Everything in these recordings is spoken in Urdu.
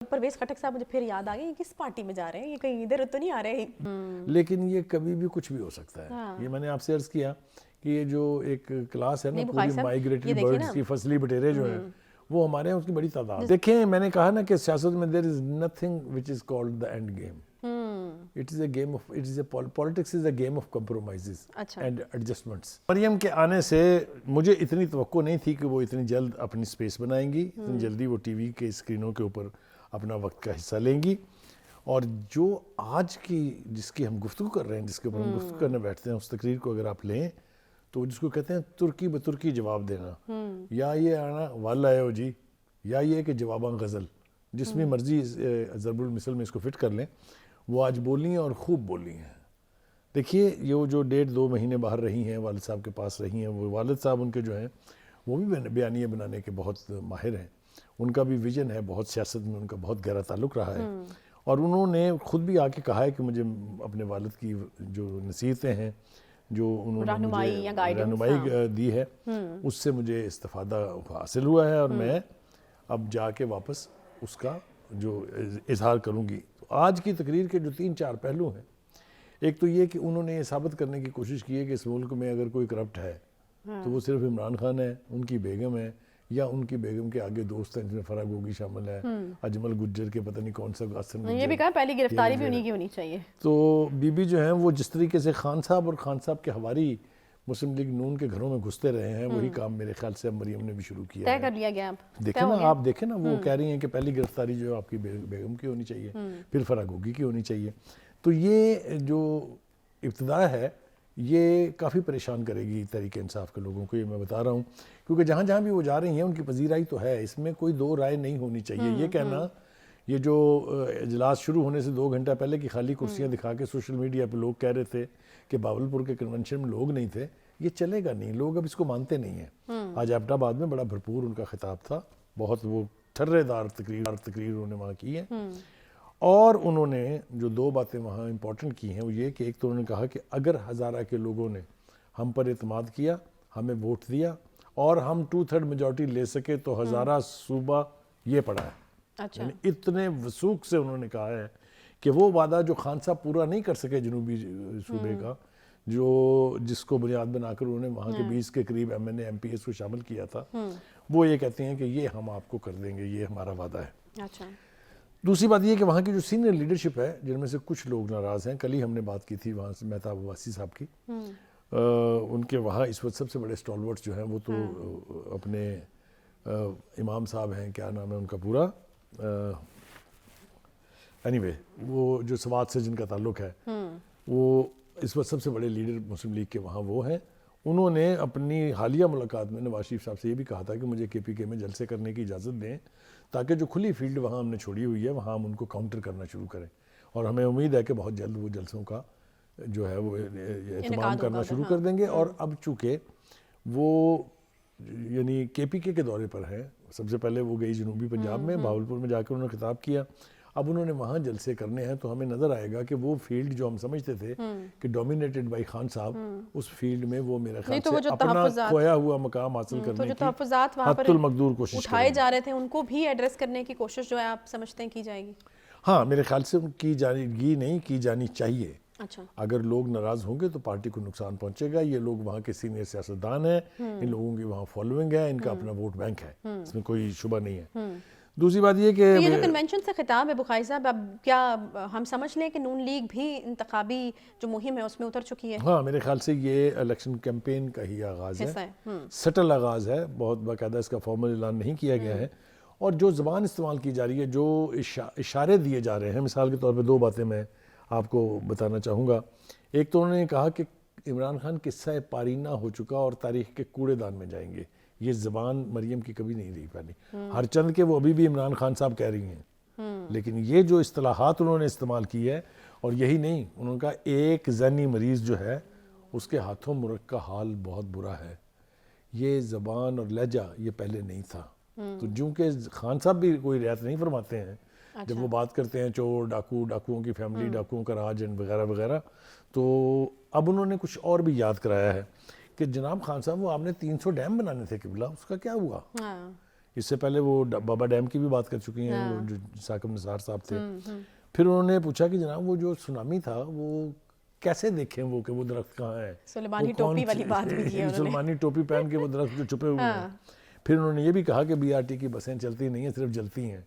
پرویز خٹک صاحب مجھے پھر یاد آ گئی یہ کس پارٹی میں جا رہے ہیں, یہ کہیں ادھر تو نہیں آ رہے. لیکن یہ کبھی بھی کچھ بھی ہو سکتا ہے. یہ میں نے آپ سے عرض کیا کہ یہ جو ایک کلاس ہے نا پوری مائیگریٹری برڈز کی, فصلی بٹیرے جو ہیں وہ ہمارے ہیں اس کی بڑی تعداد. دیکھیں میں نے کہا نا کہ سیاست میں there is nothing which is called the end game. It is a game of, it is a politics is a game of compromises and adjustments. مریم کے آنے سے مجھے اتنی توقع نہیں تھی کہ وہ اتنی جلد اپنی سپیس بنائیں گی, اتنی جلدی وہ ٹی وی کے اسکرینوں کے اوپر اپنا وقت کا حصہ لیں گی. اور جو آج کی جس کی ہم گفتگو کر رہے ہیں, جس کے اوپر ہم گفتگو کرنے بیٹھتے ہیں, اس تقریر کو اگر آپ لیں تو جس کو کہتے ہیں ترکی بترکی جواب دینا, یا یہ آنا والا ہے جی, یا یہ کہ جواباں غزل, جس میں مرضی ضرب المثل میں اس کو فٹ کر لیں, وہ آج بولی ہیں اور خوب بولی ہیں. دیکھیے یہ جو 1.5-2 مہینے باہر رہی ہیں, والد صاحب کے پاس رہی ہیں, وہ والد صاحب ان کے جو ہیں وہ بھی بیانیے بنانے کے بہت ماہر ہیں, ان کا بھی ویژن ہے, بہت سیاست میں ان کا بہت گہرا تعلق رہا ہے. اور انہوں نے خود بھی آ کے کہا ہے کہ مجھے اپنے والد کی جو نصیحتیں ہیں, جو انہوں نے مجھے رہنمائی دی ہے, اس سے مجھے استفادہ حاصل ہوا ہے, اور میں اب جا کے واپس اس کا جو اظہار کروں گی. آج کی تقریر کے جو 3-4 پہلو ہیں, ایک تو یہ کہ انہوں نے یہ ثابت کرنے کی کوشش کی ہے کہ اس ملک میں اگر کوئی کرپٹ ہے تو وہ صرف عمران خان ہے, ان کی بیگم ہے, یا ان کی بیگم کے آگے دوست ہیں جس میں فرح گوگی شامل ہے, اجمل گجر کے پتہ نہیں کون سا قاسم گجر, یہ بھی کہا پہلی گرفتاری بھی انہی کی ہونی چاہیے. تو بی بی جو ہیں وہ جس طریقے سے خان صاحب اور خان صاحب کے حواری مسلم لیگ نون کے گھروں میں گھستے رہے ہیں, وہی کام میرے خیال سے اب مریم نے بھی شروع کیا ہے. طے کر لیا گیا. دیکھیں نا, آپ دیکھیں نا, وہ کہہ رہی ہیں کہ پہلی گرفتاری جو ہے آپ کی بیگم کی ہونی چاہیے, پھر فرح گوگی کی ہونی چاہیے. تو یہ جو ابتدا ہے یہ کافی پریشان کرے گی تحریک انصاف کے لوگوں کو, یہ میں بتا رہا ہوں, کیونکہ جہاں جہاں بھی وہ جا رہی ہیں ان کی پذیرائی تو ہے, اس میں کوئی دو رائے نہیں ہونی چاہیے. یہ کہنا, یہ جو اجلاس شروع ہونے سے 2 گھنٹہ پہلے کی خالی کرسیاں دکھا کے سوشل میڈیا پہ لوگ کہہ رہے تھے کہ باولپور کے کنونشن میں لوگ نہیں تھے, یہ چلے گا نہیں. لوگ اب اس کو مانتے نہیں ہیں. آج ایبٹ آباد میں بڑا بھرپور ان کا خطاب تھا, بہت وہ ٹھرے دار تقریر انہوں نے وہاں کی ہے. اور انہوں نے جو 2 باتیں وہاں امپورٹنٹ کی ہیں وہ یہ کہ ایک تو انہوں نے کہا کہ اگر ہزارہ کے لوگوں نے ہم پر اعتماد کیا, ہمیں ووٹ دیا, اور ہم 2/3 میجورٹی لے سکے تو ہزارہ صوبہ یہ پڑا ہے. یعنی اتنے وثوق سے انہوں نے کہا ہے کہ وہ وعدہ جو خان صاحب پورا نہیں کر سکے جنوبی صوبے کا, جو جس کو بنیاد بنا کر انہوں نے وہاں کے 20 کے قریب M N A M P S کو شامل کیا تھا, وہ یہ کہتے ہیں کہ یہ ہم آپ کو کر دیں گے, یہ ہمارا وعدہ ہے. دوسری بات یہ کہ وہاں کی جو سینئر لیڈرشپ ہے, جن میں سے کچھ لوگ ناراض ہیں, کل ہی ہم نے بات کی تھی وہاں سے مہتاب عباسی صاحب کی, ان کے وہاں اس وقت سب سے بڑے اسٹالورٹس جو ہیں وہ تو اپنے امام صاحب ہیں, کیا نام ہے ان کا پورا, اینی وے وہ جو سوات سے جن کا تعلق ہے, وہ اس وقت سب سے بڑے لیڈر مسلم لیگ کے وہاں وہ ہیں. انہوں نے اپنی حالیہ ملاقات میں نواز شریف صاحب سے یہ بھی کہا تھا کہ مجھے کے پی کے میں جلسے کرنے کی اجازت دیں, تاکہ جو کھلی فیلڈ وہاں ہم نے چھوڑی ہوئی ہے وہاں ہم ان کو کاؤنٹر کرنا شروع کریں. اور ہمیں امید ہے کہ بہت جلد وہ جلسوں کا جو ہے وہ اہتمام کرنا شروع کر دیں گے. اور اب چونکہ وہ یعنی کے پی کے دورے پر ہیں, سب سے پہلے وہ گئی جنوبی پنجاب میں, باولپور میں جا کے انہوں نے خطاب کیا, اب انہوں نے وہاں جلسے کرنے ہیں, تو ہمیں نظر آئے گا کہ وہ فیلڈ جو ہم سمجھتے تھے کہ ڈومینیٹڈ بائی خان صاحب, اس فیلڈ میں وہ میرے خیال سے اپنا کھویا ہوا مقام حاصل کرنے کی تحفظات وہاں پر حتی المقدور کوشش اٹھائے جا رہے تھے, ان کو بھی ایڈریس کرنے کی کوشش جو ہے آپ سمجھتے ہیں کی جائے گی؟ ہاں میرے خیال سے کی جائے گی, نہیں کی جانی چاہیے. اگر لوگ ناراض ہوں گے تو پارٹی کو نقصان پہنچے گا. یہ لوگ وہاں کے سینئر سیاستدان ہیں, ان لوگوں کی وہاں فالوئنگ ہے, ان کا اپنا ووٹ بینک ہے, اس میں کوئی شبہ نہیں ہے. دوسری بات یہ کہ یہ جو کنونشن سے خطاب ہے بخاری صاحب, اب کیا ہم سمجھ لیں کہ نون لیگ بھی انتخابی جو مہم ہے اس میں اتر چکی ہے؟ ہاں میرے خیال سے یہ الیکشن کیمپین کا ہی آغاز ہے, سٹل آغاز ہے, بہت باقاعدہ اس کا فارمل اعلان نہیں کیا گیا ہے. اور جو زبان استعمال کی جا رہی ہے, جو اشارے دیے جا رہے ہیں, مثال کے طور پہ 2 باتیں میں آپ کو بتانا چاہوں گا. ایک تو انہوں نے کہا کہ عمران خان قصہ پارینہ ہو چکا اور تاریخ کے کوڑے دان میں جائیں گے. یہ زبان مریم کی کبھی نہیں رہی پانی, ہر چند کے وہ ابھی بھی عمران خان صاحب کہہ رہی ہیں, لیکن یہ جو اصطلاحات انہوں نے استعمال کی ہے, اور یہی نہیں, انہوں نے کہا ایک ذہنی مریض جو ہے اس کے ہاتھوں مرک کا حال بہت برا ہے. یہ زبان اور لہجہ یہ پہلے نہیں تھا. تو چونکہ خان صاحب بھی کوئی رعایت نہیں فرماتے ہیں جب وہ بات کرتے ہیں چور, ڈاکوؤں کی فیملی, ڈاکوؤں کا راج وغیرہ وغیرہ, تو اب انہوں نے کچھ اور بھی یاد کرایا ہے کہ جناب خان صاحب وہ آپ نے 300 ڈیم بنانے تھے قبلہ, اس کا کیا ہوا؟ اس سے پہلے وہ بابا ڈیم کی بھی بات کر چکی ہیں جو ثاقب نثار صاحب تھے. پھر انہوں نے پوچھا کہ جناب وہ جو سونامی تھا وہ کیسے دیکھیں وہ کہ وہ درخت کہاں ہے, سلیمانی ٹوپی والی بات بھی کی ہے انہوں نے, سلیمانی ٹوپی پہن کے وہ درخت جو چھپے ہوئے ہیں. پھر انہوں نے یہ بھی کہا کہ بی آر ٹی کی بسیں چلتی نہیں ہیں, صرف جلتی ہیں.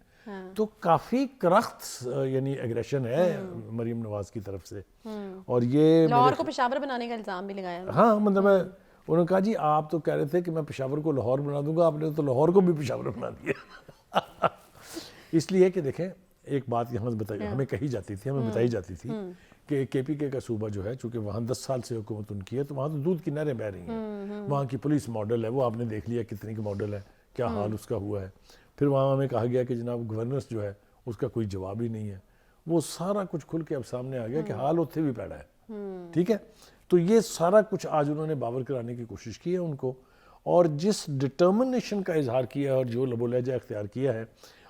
تو کافی کرخت یعنی ایگریشن ہے مریم نواز کی طرف سے. اور یہ لاہور کو پشاور بنانے کا الزام بھی لگایا. ہاں مطلب انہوں نے کہا جی آپ تو کہہ رہے تھے کہ میں پشاور کو لاہور بنا دوں گا, آپ نے تو لاہور کو بھی پشاور بنا دیا. اس لیے کہ دیکھیں ایک بات یہاں ہمیں کہی جاتی تھی, ہمیں بتائی جاتی تھی کہ کے پی کے کا صوبہ جو ہے چونکہ وہاں 10 سال سے حکومت ان کی ہے تو وہاں تو دودھ کی نہریں بہہ رہی ہیں. وہاں کی پولیس ماڈل ہے, وہ آپ نے دیکھ لیا کتنی کی ماڈل ہے, کیا حال اس کا ہوا ہے. پھر وہاں ہمیں کہا گیا کہ جناب گورننس جو ہے اس کا کوئی جواب ہی نہیں ہے. وہ سارا کچھ کھل کے اب سامنے آ گیا کہ حال اتنے بھی پیڑا ہے. ٹھیک ہے, تو یہ سارا کچھ آج انہوں نے باور کرانے کی کوشش کی ہے ان کو, اور جس ڈٹرمنیشن کا اظہار کیا ہے اور جو لب و لہجہ اختیار کیا ہے,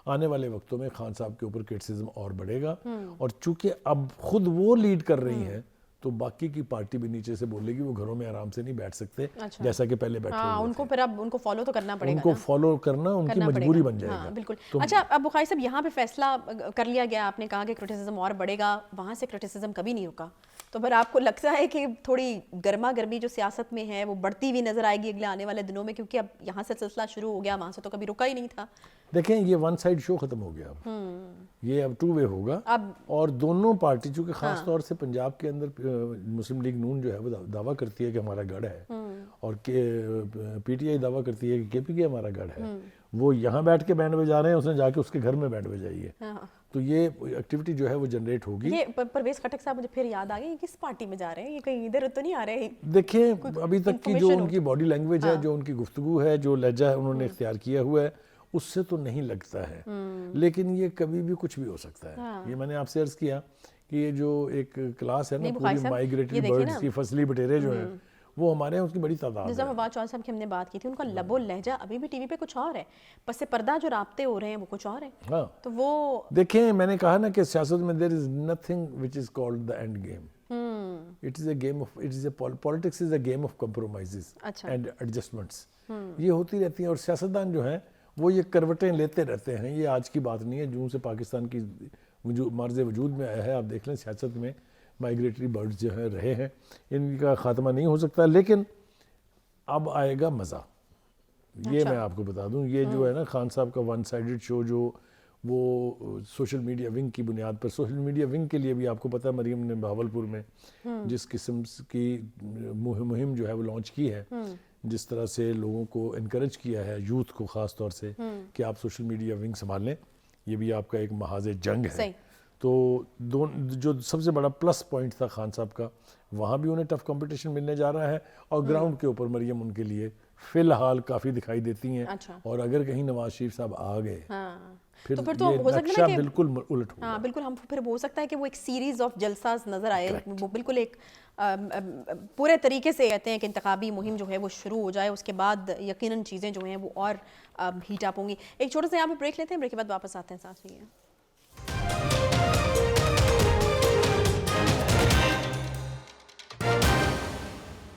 آنے والے وقتوں میں خان صاحب کے اوپر کرٹیسزم اور بڑھے گا. اور چونکہ اب خود وہ لیڈ کر رہی ہیں تو باقی کی پارٹی بھی نیچے سے بولے گی, وہ گھروں میں آرام سے نہیں بیٹھ سکتے جیسا کہ پہلے بیٹھے ہوئے ان کو پھر اب ان کو فالو تو کرنا پڑے گا, ان کو فالو کرنا ان کی مجبوری بن جائے گا. بالکل. اچھا اب بخاری صاحب یہاں پہ فیصلہ کر لیا گیا, آپ نے کہا کہ کرٹیسزم اور بڑھے گا, وہاں سے کرٹیسزم کبھی نہیں رکا, تو پھر آپ کو لگتا ہے کہ تھوڑی گرما گرمی جو سیاست میں ہے وہ بڑھتی ہوئی نظر آئے گی اگلے آنے والے دنوں میں, کیونکہ اب یہاں سے سلسلہ شروع ہو گیا, وہاں سے تو کبھی رکا ہی نہیں تھا. دیکھیں یہ ون سائڈ شو ختم ہو گیا, اب یہ اب 2 وے ہوگا. اور دونوں پارٹی چونکہ خاص طور سے پنجاب کے اندر مسلم لیگ نون جو ہے وہ دعویٰ کرتی ہے کہ ہمارا گڑھ ہے, اور پی ٹی آئی دعویٰ کرتی ہے کہ کے پی کے ہمارا گڑھ ہے. وہ یہاں بیٹھ کے بینڈ بجا رہے ہیں, اس نے جا کے اس کے گھر میں بینڈ بجائی ہے. تو یہ ایکٹیویٹی جو ہے وہ جنریٹ ہوگی. یہ پرویز خٹک صاحب مجھے پھر یاد آ گئی, کس پارٹی میں جا رہے ہیں, یہ کہیں ادھر تو نہیں آ رہے ہیں؟ دیکھیں ابھی تک کی جو ان کی باڈی لینگویج ہے, جو ان کی گفتگو ہے, جو لہجہ ہے انہوں نے اختیار کیا ہوا ہے, اس سے تو نہیں لگتا ہے. لیکن یہ کبھی بھی کچھ بھی ہو سکتا ہے. یہ میں نے آپ سے عرض کیا کہ یہ جو ایک کلاس ہے نا پوری مائیگریٹری برڈز کی, فصلی بٹیرے جو ہیں وہ ہمارے ہیں اس کی بڑی تعداد ہے. نظام آباد چوہان صاحب کی ہم نے بات کی تھی, ان کا لب و لہجہ ابھی بھی ٹی وی پہ کچھ اور ہے, پس پردہ جو رابطے ہو رہے ہیں وہ کچھ اور ہیں. ہاں تو وہ دیکھیں میں نے کہا نا کہ سیاست میں there is nothing which is called the end game. It is a game of, it is a politics is a game of compromises and adjustments. یہ ہوتی رہتی ہیں, اور سیاستدان جو ہیں وہ یہ کروٹیں لیتے رہتے ہیں. یہ آج کی بات نہیں ہے, جوں سے پاکستان کی مرز وجود میں آیا ہے, آپ دیکھ لیں سیاست میں مائیگریٹری برڈز جو ہیں رہے ہیں, ان کا خاتمہ نہیں ہو سکتا. لیکن اب آئے گا مزہ, یہ میں آپ کو بتا دوں. یہ جو ہے نا خان صاحب کا ون سائیڈڈ شو, جو وہ سوشل میڈیا ونگ کی بنیاد پر, سوشل میڈیا ونگ کے لیے بھی آپ کو پتہ ہے مریم نے بہاولپور میں جس قسم کی مہم جو ہے وہ لانچ کی ہے, جس طرح سے لوگوں کو انکریج کیا ہے, یوتھ کو خاص طور سے, کہ آپ سوشل میڈیا ونگ سنبھال لیں, یہ بھی آپ کا ایک محاذ جنگ ہے. تو جو سب سے بڑا پلس پوائنٹ تھا خان صاحب کا, وہاں بھی انہیں ٹف کمپٹیشن ملنے جا رہا ہے, اور گراؤنڈ کے اوپر مریم ان کے لیے فی الحال کافی دکھائی دیتی ہیں. اور اگر کہیں نواز شریف صاحب آ گئے پھر یہ نقشہ بالکل الٹ ہوگا. ہاں بالکل, ہم پھر ہو سکتا ہے کہ وہ ایک سیریز آف جلساز نظر آئے, وہ بالکل ایک پورے طریقے سے کہتے ہیں کہ انتخابی مہم جو ہے وہ شروع ہو جائے, اس کے بعد یقیناً چیزیں جو ہیں وہ اور ہیٹ اپ ہوں گی. ایک چھوٹا سا یہاں پہ بریک لیتے ہیں, بریک کے بعد واپس آتے ہیں. ساتھ رہیے.